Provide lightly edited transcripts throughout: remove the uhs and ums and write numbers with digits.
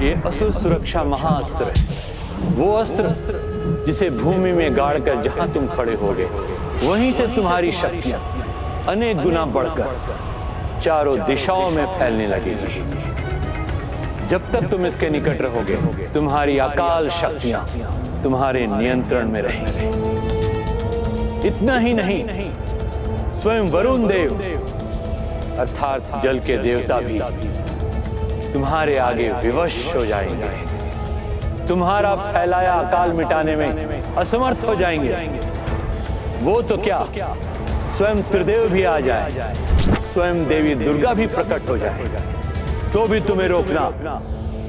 ये असुर सुरक्षा महाअस्त्र है, वो अस्त्र जिसे भूमि में गाड़कर जहां तुम खड़े होगे वहीं से तुम्हारी शक्तियां अनेक गुना बढ़कर चारों दिशाओं में फैलने लगेगी। जब तक तुम इसके निकट रहोगे तुम्हारी अकाल शक्तियां तुम्हारे नियंत्रण में रहेंगी। इतना ही नहीं, स्वयं वरुण देव अर्थात जल के देवता भी तुम्हारे आगे विवश हो जाएंगे, तुम्हारा फैलाया अकाल मिटाने में असमर्थ हो जाएंगे। वो तो क्या, स्वयं त्रिदेव भी आ जाए, स्वयं देवी दुर्गा भी प्रकट हो जाए, तो भी तुम्हें रोकना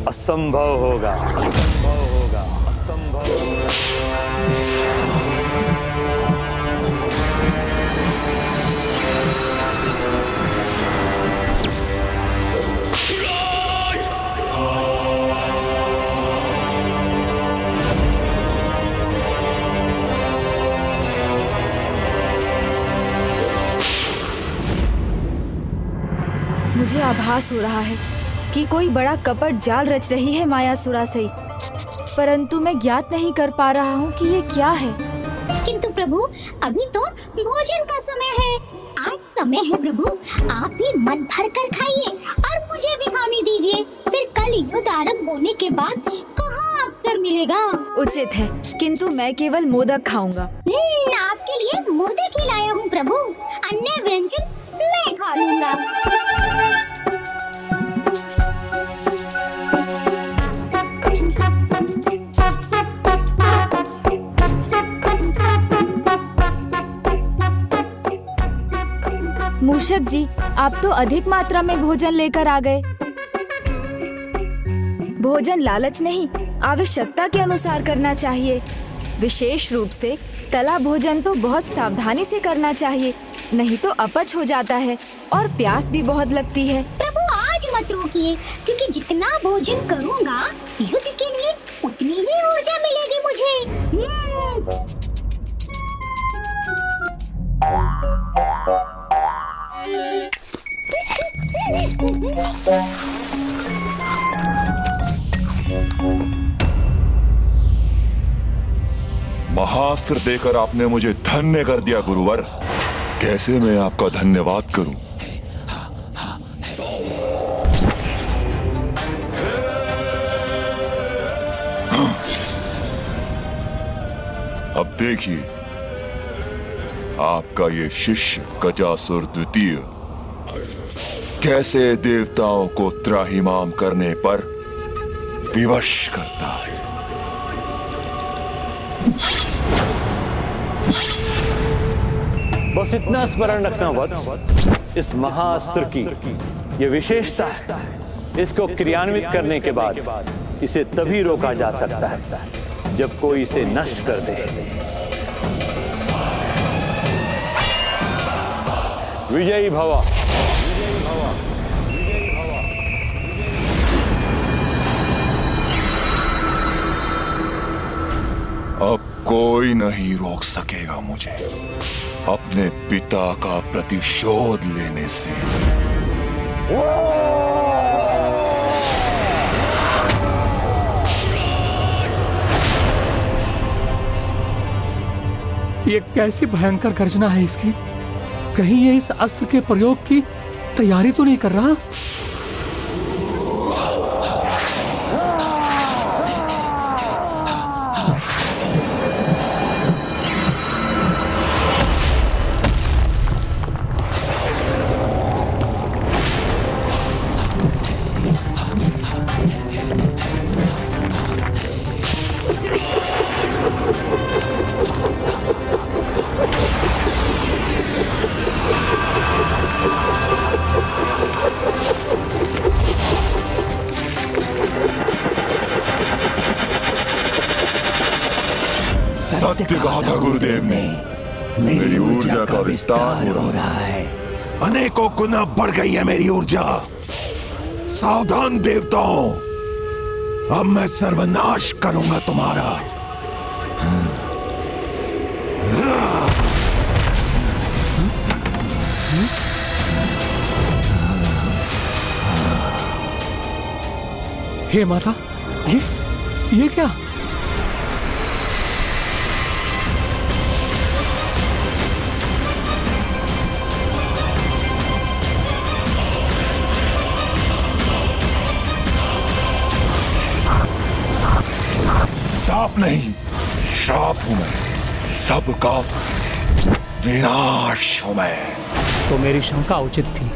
असंभव होगा, असंभव होगा, असंभव होगा। मुझे आभास हो रहा है कि कोई बड़ा कपट जाल रच रही है मायासुरा से, परंतु मैं ज्ञात नहीं कर पा रहा हूँ कि ये क्या है। किंतु प्रभु, अभी तो भोजन का समय है। आज समय है प्रभु, आप भी मन भर कर खाइए और मुझे भी खाने दीजिए। फिर कल युद्ध आरंभ होने के बाद कहाँ अवसर मिलेगा। उचित है, किंतु मैं केवल मोदक खाऊंगा। आपके लिए मोदक ही लाया हूँ प्रभु, अन्य व्यंजन मैं खा लूंगा। मूषक जी, आप तो अधिक मात्रा में भोजन लेकर आ गए। भोजन लालच नहीं, आवश्यकता के अनुसार करना चाहिए। विशेष रूप से तला भोजन तो बहुत सावधानी से करना चाहिए, नहीं तो अपच हो जाता है और प्यास भी बहुत लगती है। प्रभु आज मत रोकिए, क्योंकि जितना भोजन करूँगा युद्ध के लिए उतनी ही ऊर्जा मिलेगी मुझे। महास्त्र देकर आपने मुझे धन्य कर दिया गुरुवर। कैसे मैं आपका धन्यवाद करूं? अब देखिए, आपका ये शिष्य गजासुर द्वितीय कैसे देवताओं को त्राहिमाम करने पर विवश करता है। बस इतना स्मरण रखना वत्स, इस महाअस्त्र की ये विशेषता है, इसको क्रियान्वित करने के बाद इसे तभी रोका जा सकता है जब कोई इसे नष्ट कर दे। विजयी भव। अब कोई नहीं रोक सकेगा मुझे अपने पिता का प्रतिशोध लेने से। ये कैसी भयंकर गर्जना है इसकी। कहीं ये इस अस्त्र के प्रयोग की तैयारी तो नहीं कर रहा? सत्य कहा था गुरुदेव ने, मेरी ऊर्जा का विस्तार हो रहा है। अनेकों गुना बढ़ गई है मेरी ऊर्जा। सावधान देवताओं, अब मैं सर्वनाश करूंगा तुम्हारा। हे माता, ये क्या? ताप नहीं, श्राप हूं मैं, सबका विनाश हूं मैं। तो मेरी शंका उचित थी।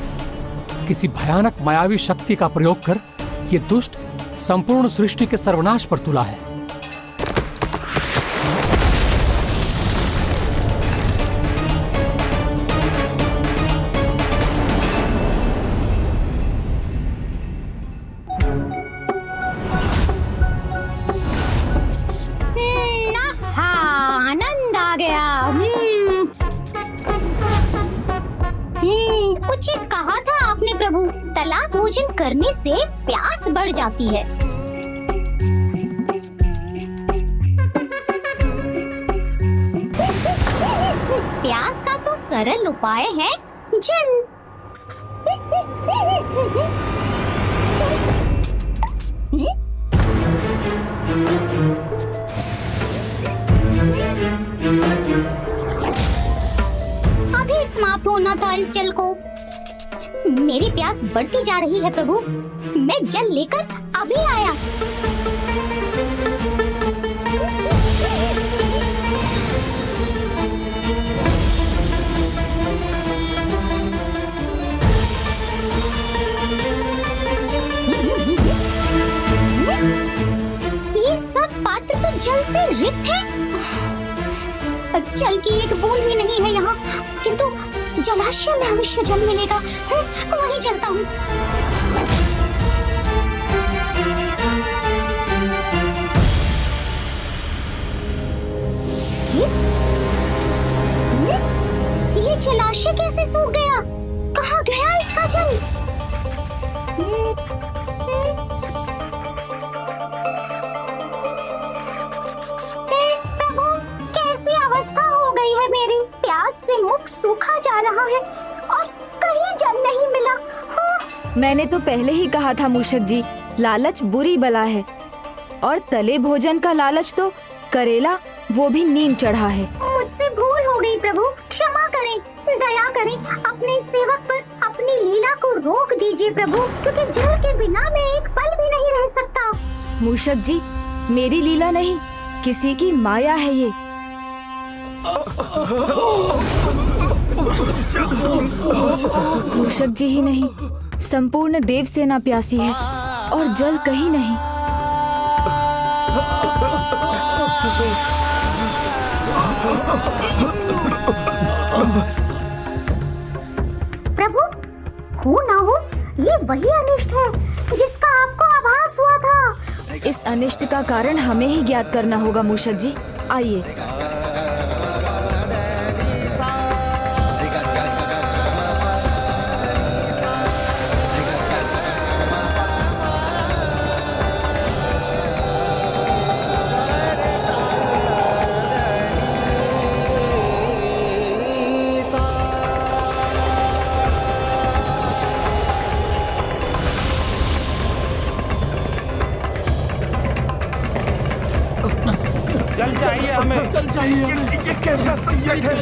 किसी भयानक मायावी शक्ति का प्रयोग कर ये दुष्ट संपूर्ण सृष्टि के सर्वनाश पर तुला है। आनंद आ गया। उचित कहा था आपने प्रभु, तला भोजन करने से प्यास बढ़ जाती है। प्यास का तो सरल उपाय है जल। अभी समाप्त होना था इस जल को। मेरी प्यास बढ़ती जा रही है प्रभु, मैं जल लेकर अभी आया। ये सब पात्र तो जल से रिक्त है। जल की एक बूंद भी नहीं है यहाँ, किंतु जलाशय में अवश्य जल मिलेगा। वहीं चलता हूँ। ये जलाशय कैसे सूख गया? कहाँ गया इसका जल? से मुख सूखा जा रहा है और कहीं जल नहीं मिला। मैंने तो पहले ही कहा था मूषक जी, लालच बुरी बला है, और तले भोजन का लालच तो करेला, वो भी नीम चढ़ा है। मुझसे भूल हो गई प्रभु, क्षमा करें, दया करें, अपने सेवक पर अपनी लीला को रोक दीजिए प्रभु, क्योंकि जल के बिना मैं एक पल भी नहीं रह सकता। मूषक जी, मेरी लीला नहीं, किसी की माया है ये। मूषक जी ही नहीं, संपूर्ण देव सेना प्यासी है और जल कहीं नहीं। प्रभु, हो ना हो, ये वही अनिष्ट है जिसका आपको आभास हुआ था। इस अनिष्ट का कारण हमें ही ज्ञात करना होगा मूषक जी। आइए। चल चाहिए हमें। ये कैसा संयोग है?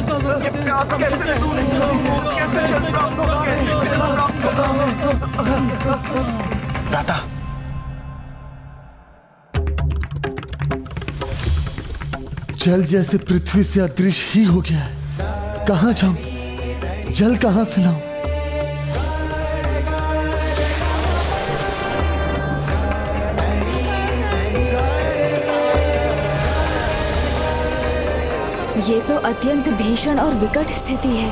ये प्यास कैसे दूर होगी? कैसे जल प्राप्त होगा? कैसे जल प्राप्त होगा? भ्राता, जल जैसे पृथ्वी से अदृश्य ही हो गया है। कहाँ जाऊं? जल कहाँ से लाऊं? ये तो अत्यंत भीषण और विकट स्थिति है।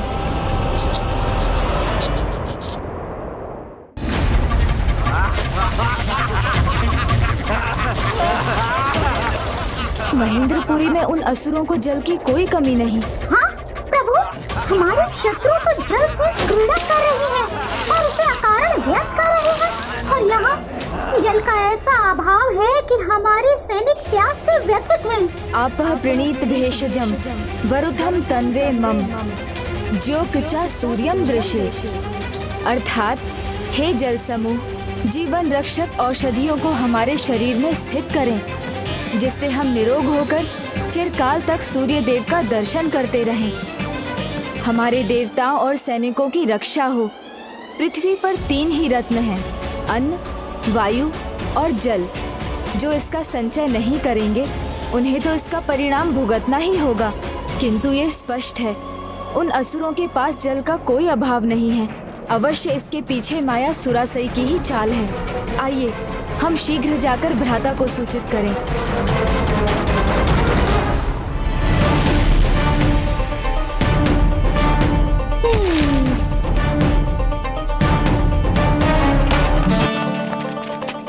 महेंद्रपुरी में उन असुरों को जल की कोई कमी नहीं। हाँ प्रभु, हमारे शत्रु तो जल से क्रीड़ा कर रहे हैं और उसे अकारण व्यर्थ कर रहे हैं, और यहाँ जल का ऐसा अभाव है कि हमारे सैनिक प्यास से व्यथित हैं। आपः प्रणीत भेषजम वरुथम तन्वे मम ज्योतिचा सूर्यम दृश्ये। अर्थात हे जल समूह, जीवन रक्षक औषधियों को हमारे शरीर में स्थित करें, जिससे हम निरोग होकर चिरकाल तक सूर्य देव का दर्शन करते रहें। हमारे देवताओं और सैनिकों की रक्षा हो। पृथ्वी पर 3 ही रत्न हैं, अन्न, वायु और जल। जो इसका संचय नहीं करेंगे उन्हें तो इसका परिणाम भुगतना ही होगा। किंतु ये स्पष्ट है, उन असुरों के पास जल का कोई अभाव नहीं है। अवश्य इसके पीछे माया सुरासई की ही चाल है। आइए हम शीघ्र जाकर भ्राता को सूचित करें।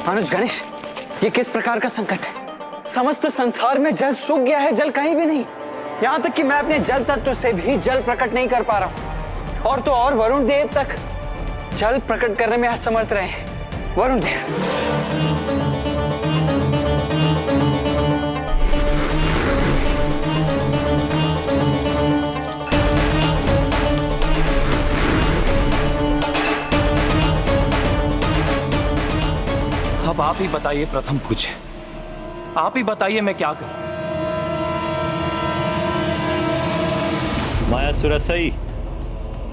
अनुज गणेश, ये किस प्रकार का संकट है? समस्त संसार में जल सूख गया है, जल कहीं भी नहीं। यहाँ तक कि मैं अपने जल तत्व से भी जल प्रकट नहीं कर पा रहा हूँ। और तो और वरुण देव तक जल प्रकट करने में असमर्थ रहे हैं। वरुण देव, अब आप ही बताइए प्रथम पूज्य, आप ही बताइए मैं क्या करूं? मायासुरसई,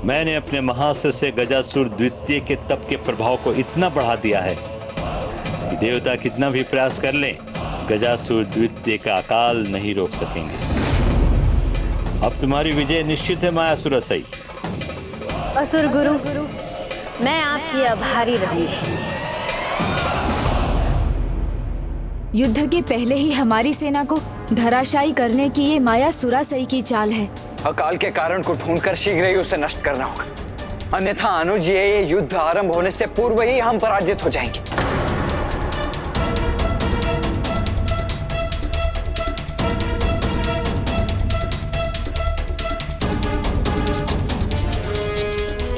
मैंने अपने महास्त्र से गजासुर द्वितीय के तप के प्रभाव को इतना बढ़ा दिया है कि देवता कितना भी प्रयास कर लें, गजासुर द्वितीय का अकाल नहीं रोक सकेंगे। अब तुम्हारी विजय निश्चित है मायासुरसई। असुर गुरु, मैं आपकी आभारी रहूंगी। युद्ध के पहले ही हमारी सेना को धराशायी करने की ये माया सुरासई की चाल है। अकाल के कारण को ढूंढकर शीघ्र ही उसे नष्ट करना होगा, अन्यथा अनुज ये युद्ध आरंभ होने से पूर्व ही हम पराजित हो जाएंगे।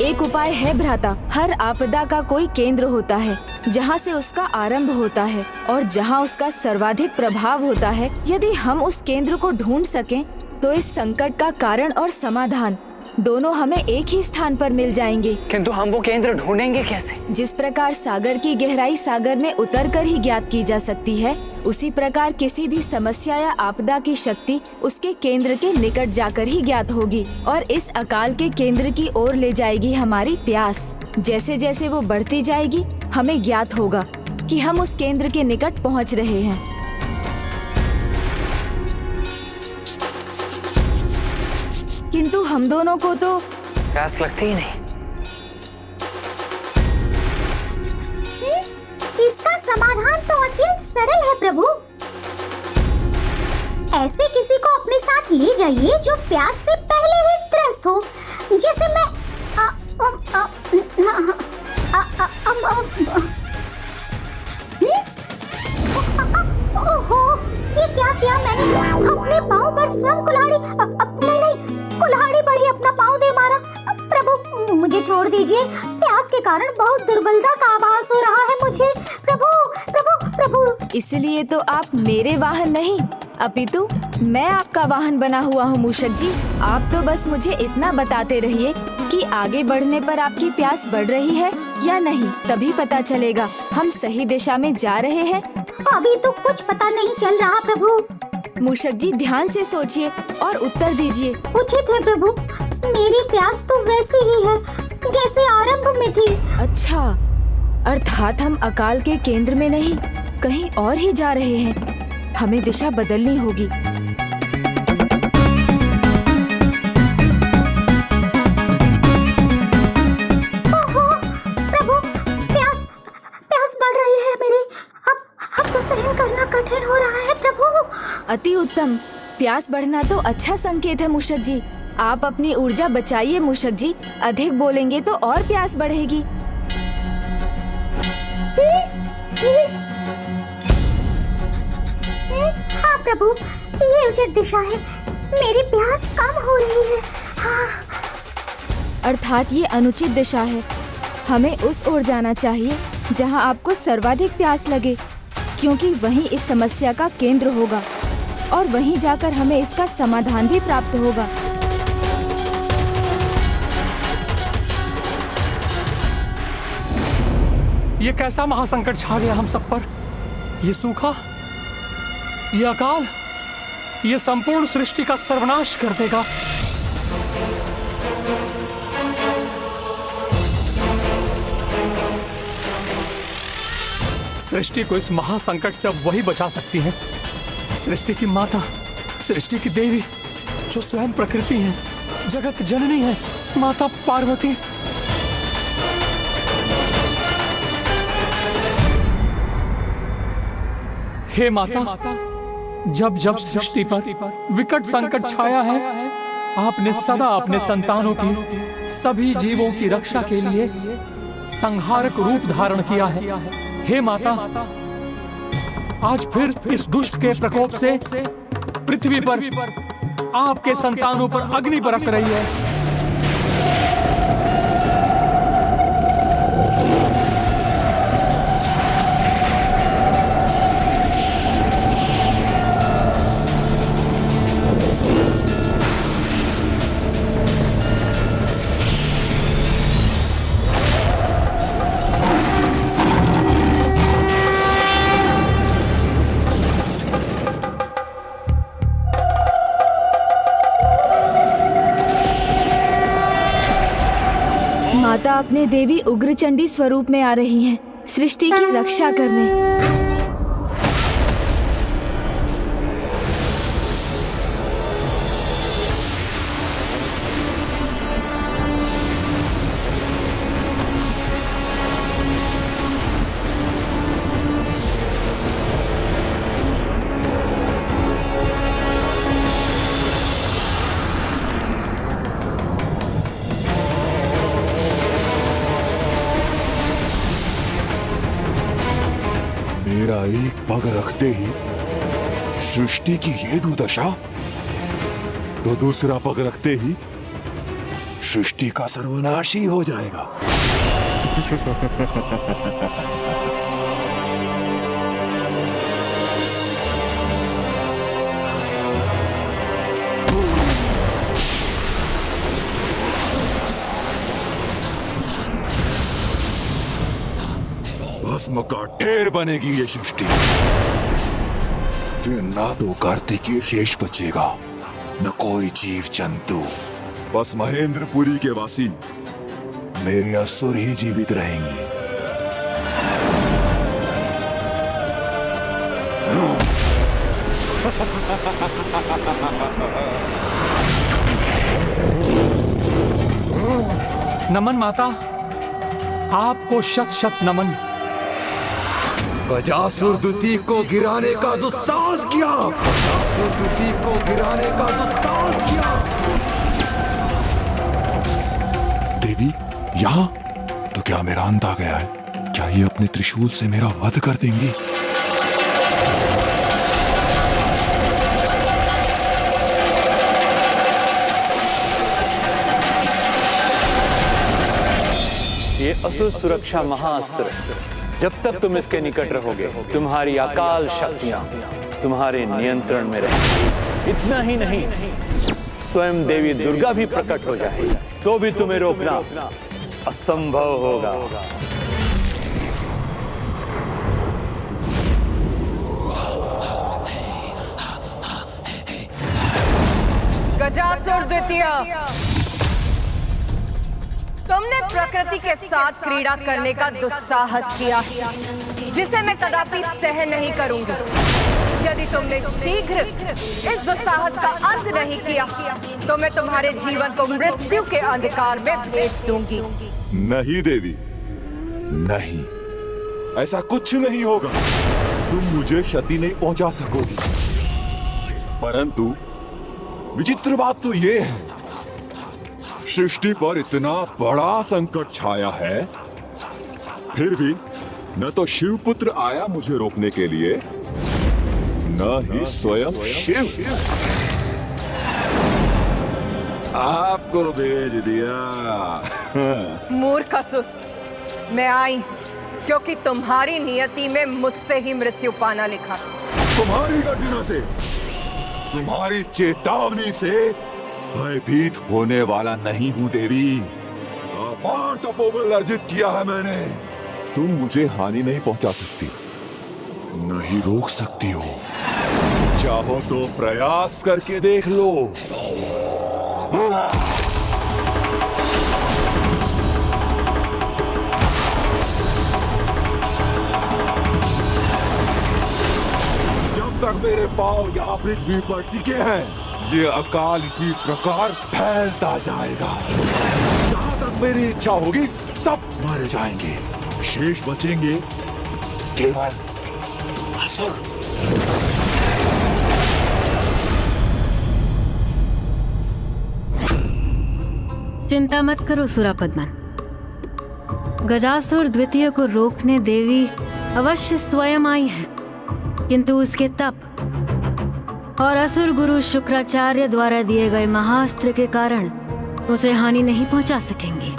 एक उपाय है भ्राता। हर आपदा का कोई केंद्र होता है जहाँ से उसका आरंभ होता है और जहाँ उसका सर्वाधिक प्रभाव होता है। यदि हम उस केंद्र को ढूंढ सकें तो इस संकट का कारण और समाधान दोनों हमें एक ही स्थान पर मिल जाएंगे। किंतु हम वो केंद्र ढूंढेंगे कैसे? जिस प्रकार सागर की गहराई सागर में उतरकर ही ज्ञात की जा सकती है, उसी प्रकार किसी भी समस्या या आपदा की शक्ति उसके केंद्र के निकट जाकर ही ज्ञात होगी और इस अकाल के केंद्र की ओर ले जाएगी हमारी प्यास। जैसे जैसे वो बढ़ती जाएगी हमें ज्ञात होगा कि हम उस केंद्र के निकट पहुंच रहे हैं। किंतु हम दोनों को तो प्यास लगती ही नहीं। इसका समाधान तो अत्यंत सरल है प्रभु। ऐसे किसी को अपने साथ ले जाइए जो प्यास से पहले ही त्रस्त हो। जैसे मैं ओहो, ये क्या किया मैंने? अपने पाँव पर स्वयं कुल्हाड़ी पर ही अपना पाँव दे मारा। प्रभु मुझे छोड़ दीजिए, प्यास के कारण बहुत दुर्बलता का आभास हो रहा है मुझे। प्रभु प्रभु प्रभु। इसलिए तो आप मेरे वाहन नहीं अपितु मैं आपका वाहन बना हुआ हूँ मूषक जी। आप तो बस मुझे इतना बताते रहिए कि आगे बढ़ने पर आपकी प्यास बढ़ रही है या नहीं, तभी पता चलेगा हम सही दिशा में जा रहे हैं। अभी तो कुछ पता नहीं चल रहा प्रभु। मूषक जी ध्यान से सोचिए और उत्तर दीजिए। उचित है प्रभु, मेरी प्यास तो वैसी ही है जैसे आरंभ में थी। अच्छा, अर्थात हम अकाल के केंद्र में नहीं कहीं और ही जा रहे हैं। हमें दिशा बदलनी होगी। ओहो, प्रभु प्यास बढ़ रही है मेरी। अब तो सहन करना कठिन हो रहा है प्रभु। अति उत्तम, प्यास बढ़ना तो अच्छा संकेत है मूषक जी। आप अपनी ऊर्जा बचाइए मूषक जी, अधिक बोलेंगे तो और प्यास बढ़ेगी। हाँ प्रभु, ये उचित दिशा है। मेरी प्यास कम हो रही है। हाँ। अर्थात ये अनुचित दिशा है। हमें उस ओर जाना चाहिए जहाँ आपको सर्वाधिक प्यास लगे, क्योंकि वहीं इस समस्या का केंद्र होगा और वहीं जाकर हमें इसका समाधान भी प्राप्त होगा। ये कैसा महासंकट छा गया हम सब पर? ये सूखा, ये अकाल, ये संपूर्ण सृष्टि का सर्वनाश कर देगा। सृष्टि को इस महासंकट से अब वही बचा सकती है, सृष्टि की माता, सृष्टि की देवी, जो स्वयं प्रकृति है, जगत जननी है, माता पार्वती। हे माता, जब जब सृष्टि पर विकट संकट छाया है, आपने सदा अपने संतानों की, सभी जीवों की रक्षा के लिए संहारक रूप धारण किया है। हे माता, आज फिर इस दुष्ट के प्रकोप से पृथ्वी पर आपके संतानों पर अग्नि बरस रही है। माता अपने देवी उग्रचंडी स्वरूप में आ रही हैं, सृष्टि की रक्षा करने। मेरा एक पग रखते ही सृष्टि की ये दुर्दशा, तो दूसरा पग रखते ही सृष्टि का सर्वनाश ही हो जाएगा। भस्म का ढेर बनेगी ये सृष्टि, फिर ना तो कार्तिकीय शेष बचेगा, न कोई जीव जंतु। बस महेंद्रपुरी के वासी मेरे असुर ही जीवित रहेंगे। नमन माता, आपको शत शत नमन। गजासुर द्वितीय को गिराने का दुस्साहस किया, गजासुर द्वितीय को गिराने का दुस्साहस किया। देवी यहाँ तो क्या मेरा अंत आ गया है? क्या ये अपने त्रिशूल से मेरा वध कर देंगी? ये असुर सुरक्षा महाअस्त्र, जब तक तुम इसके निकट रहोगे, तुम्हारी अकाल शक्तियां तुम्हारे नियंत्रण में रहेंगी। इतना ही नहीं, स्वयं देवी दुर्गा भी प्रकट हो जाए तो भी तुम्हें रोकना असंभव होगा। गजासुर द्वितीय, तुमने प्रकृति के साथ क्रीड़ा करने का दुस्साहस किया, जिसे मैं कदापि सहन नहीं करूंगी। यदि तुमने शीघ्र इस दुस्साहस का अंत नहीं किया, तो मैं तुम्हारे जीवन को मृत्यु के अंधकार में भेज दूंगी। नहीं देवी, नहीं, ऐसा कुछ नहीं होगा। तुम मुझे क्षति नहीं पहुंचा सकोगी। परंतु विचित्र बात तो ये है, सृष्टि पर इतना बड़ा संकट छाया है, फिर भी न तो शिवपुत्र आया मुझे रोकने के लिए, न ही स्वयं शिव आपको भेज दिया। मूर्ख असुर, मैं आई क्योंकि तुम्हारी नियति में मुझसे ही मृत्यु पाना लिखा। तुम्हारी गर्जना से, तुम्हारी चेतावनी से भयभीत होने वाला नहीं हूं देवी। अपार तपोबल अर्जित किया है मैंने, तुम मुझे हानि नहीं पहुंचा सकती, नहीं रोक सकती हो। चाहो तो प्रयास करके देख लो। जब तक मेरे पांव यहाँ पृथ्वी पर टिके हैं, ये अकाल इसी प्रकार फैलता जाएगा। जहां तक मेरी इच्छा होगी सब मारे जाएंगे, शेष बचेंगे केवल असुर। चिंता मत करो सुरापद्मन। गजासुर द्वितीय को रोकने देवी अवश्य स्वयं आई है, किंतु उसके तप और असुर गुरु शुक्राचार्य द्वारा दिए गए महास्त्र के कारण उसे हानि नहीं पहुंचा सकेंगे,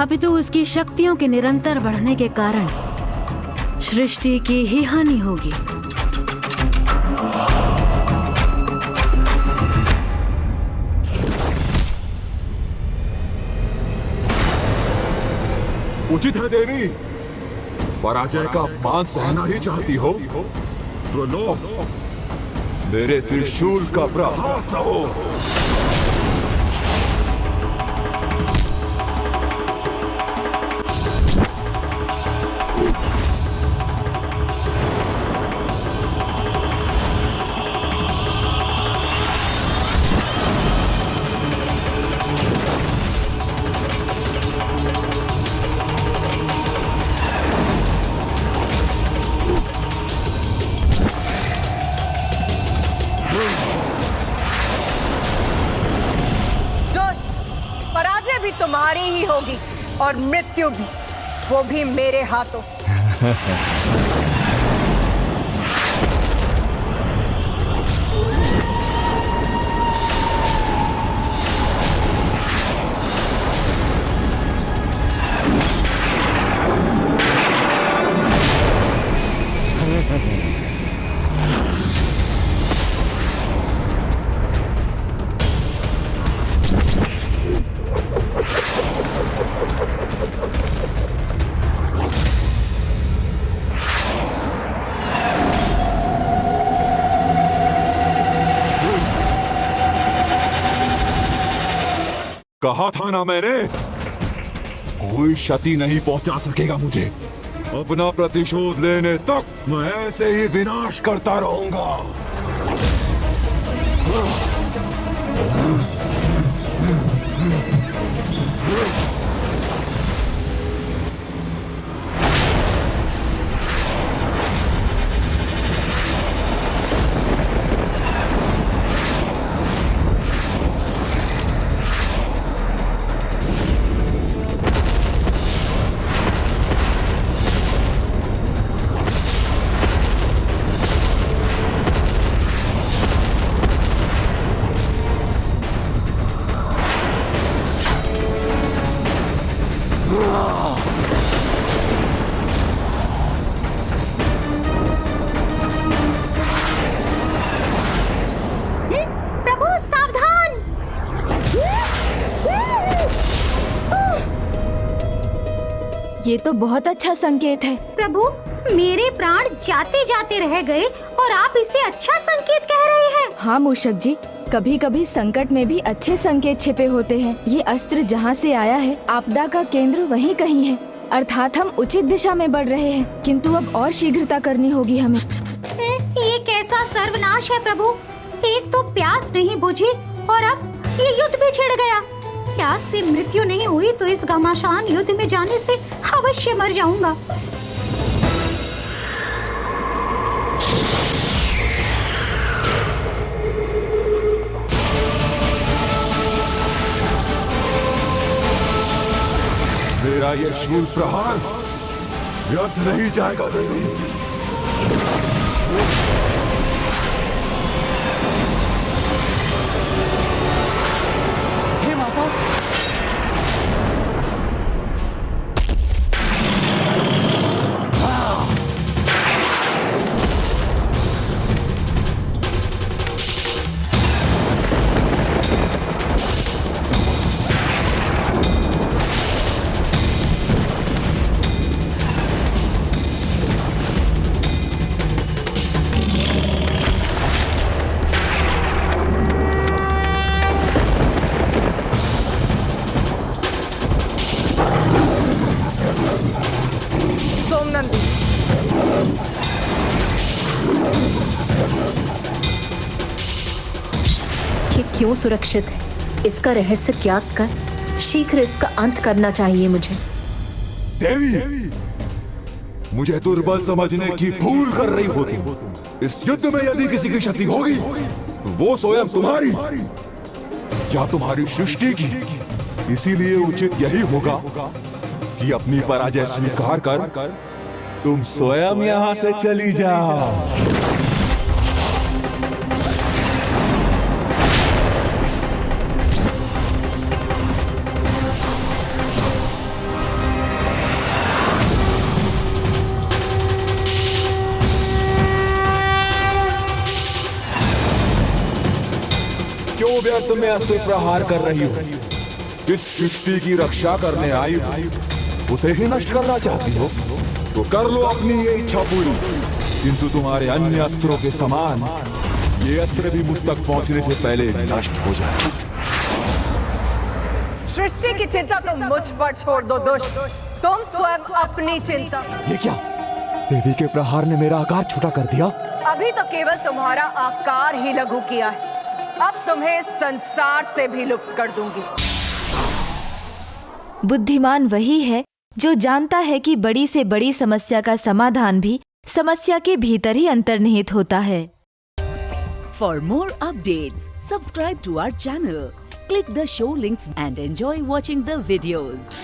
अपितु उसकी शक्तियों के निरंतर बढ़ने के कारण सृष्टि की ही हानि होगी। उचित है देवी, पराजय का अपमान सहना ही चाहती हो तो लो मेरे त्रिशूल का प्रहार सहो। तुम्हारी ही होगी और मृत्यु भी, वो भी मेरे हाथों। कहा था ना मैंने, कोई क्षति नहीं पहुंचा सकेगा मुझे। अपना प्रतिशोध लेने तक मैं ऐसे ही विनाश करता रहूंगा। प्रभु सावधान! ये तो बहुत अच्छा संकेत है। प्रभु, मेरे प्राण जाते जाते रह गए और आप इसे अच्छा संकेत कह रहे हैं। हाँ मूषक जी, कभी कभी संकट में भी अच्छे संकेत छिपे होते हैं। ये अस्त्र जहाँ से आया है, आपदा का केंद्र वहीं कहीं है, अर्थात हम उचित दिशा में बढ़ रहे हैं, किंतु अब और शीघ्रता करनी होगी हमें। ये कैसा सर्वनाश है प्रभु! एक तो प्यास नहीं बुझी और अब ये युद्ध भी छिड़ गया। प्यास से मृत्यु नहीं हुई तो इस घमासान युद्ध में जाने से अवश्य मर जाऊंगा। मेरा ये शूल प्रहार व्यर्थ नहीं जाएगा देवी। हे माता, क्यों सुरक्षित है, इसका रहस्य ज्ञात कर शीघ्र इसका अंत करना चाहिए मुझे। देवी, मुझे दुर्बल समझने की भूल कर रही हो तुम। इस युद्ध में यदि किसी की क्षति होगी तो वो स्वयं तुम्हारी या तुम्हारी सृष्टि की। इसीलिए उचित यही होगा कि अपनी पराजय स्वीकार कर तुम स्वयं यहां से चली जाओ। क्यों व्यर्थ में अस्त्र प्रहार कर रही हो? जिस सृष्टि की रक्षा करने आई हो उसे ही नष्ट करना चाहती हो तो कर लो अपनी ये इच्छा पूरी, किंतु तुम्हारे अन्य अस्त्रों के समान ये अस्त्र भी मुझ तक पहुंचने से पहले नष्ट हो जाए। सृष्टि की चिंता तुम मुझ पर छोड़ दो दुष्ट। तुम स्वयं अपनी चिंता। ये क्या? देवी के प्रहार ने मेरा आकार छोटा कर दिया। अभी तो केवल तुम्हारा आकार ही लघु किया है, अब तुम्हें संसार से भी लुप्त कर दूंगी। बुद्धिमान वही है जो जानता है कि बड़ी से बड़ी समस्या का समाधान भी समस्या के भीतर ही अंतर्निहित होता है। For more updates, subscribe to our channel, click the show links and enjoy watching the videos.